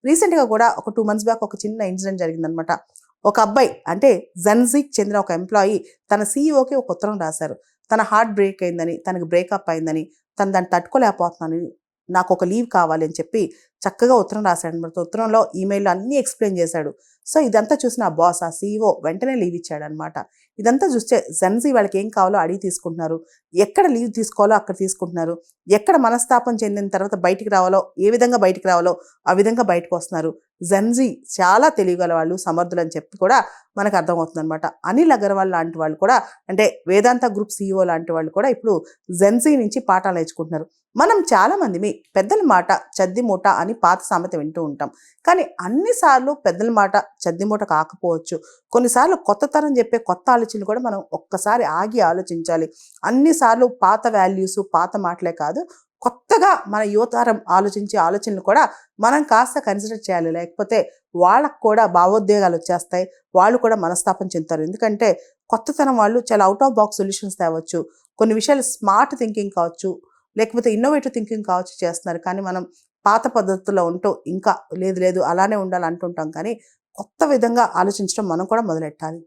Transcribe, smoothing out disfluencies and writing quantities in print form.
రీసెంట్గా కూడా ఒక 2 months బ్యాక్ ఒక చిన్న ఇన్సిడెంట్ జరిగిందనమాట. ఒక అబ్బాయి అంటే జెన్‌జీకి చెందిన ఒక ఎంప్లాయీ తన సీఈఓకి ఒక ఉత్తరం రాశారు. తన హార్ట్ బ్రేక్ అయిందని, తనకి బ్రేకప్ అయిందని, తను దాన్ని తట్టుకోలేకపోతున్నానని, నాకొక లీవ్ కావాలి అని చెప్పి చక్కగా ఉత్తరం రాశాడనమాట. ఉత్తరంలో ఈమెయిల్‌లో అన్నీ ఎక్స్‌ప్లెయిన్ చేశాడు. సో, ఇదంతా చూసిన ఆ బాస్, ఆ సీఈఓ వెంటనే లీవ్ ఇచ్చాడనమాట. ఇదంతా చూస్తే జెన్‌జీ వాళ్ళకి ఏం కావాలో అడిగి తీసుకుంటున్నారు. ఎక్కడ లీవ్ తీసుకోవాలో అక్కడ తీసుకుంటున్నారు. ఎక్కడ మనస్తాపం చెందిన తర్వాత బయటికి రావాలో, ఏ విధంగా బయటికి రావాలో ఆ విధంగా బయటకొస్తున్నారు. జెన్‌జీ చాలా తెలివిగల వాళ్ళు, సమర్థులని చెప్పి కూడా మనకు అర్థమవుతుందనమాట. అనిల్ అగర్వాల్ లాంటి వాళ్ళు కూడా అంటే వేదాంత గ్రూప్ సీఈఓ లాంటి వాళ్ళు కూడా ఇప్పుడు జెన్‌జీ నుంచి పాఠాలు నేర్చుకుంటున్నారు. మనం చాలామందిమి పెద్దల మాట చద్ది మూట అని పాత సామెత వింటూ ఉంటాం. కానీ అన్ని సార్లు పెద్దల మాట చద్ది మూట కాకపోవచ్చు. కొన్నిసార్లు కొత్త తరం చెప్పే కొత్త ఆలోచనలు కూడా మనం ఒక్కసారి ఆగి ఆలోచించాలి. అన్ని సార్లు పాత వాల్యూస్, పాత మాటలే కాదు, కొత్తగా మన యువతరం ఆలోచించే ఆలోచనలు కూడా మనం కాస్త కన్సిడర్ చేయాలి. లేకపోతే వాళ్ళకు కూడా భావోద్వేగాలు వచ్చేస్తాయి. వాళ్ళు కూడా మనస్తాపం చెందుతారు. ఎందుకంటే కొత్త తరం వాళ్ళు చాలా ఔట్ ఆఫ్ బాక్స్ సొల్యూషన్స్ తేవచ్చు. కొన్ని విషయాలు స్మార్ట్ థింకింగ్ కావచ్చు, లేకపోతే ఇన్నోవేటివ్ థింకింగ్ కావచ్చు చేస్తున్నారు. కానీ మనం పాత పద్ధతుల్లో ఉంటూ ఇంకా లేదు లేదు అలానే ఉండాలి అంటుంటాం. కానీ కొత్త విధంగా ఆలోచించడం మనం కూడా మొదలెట్టాలి.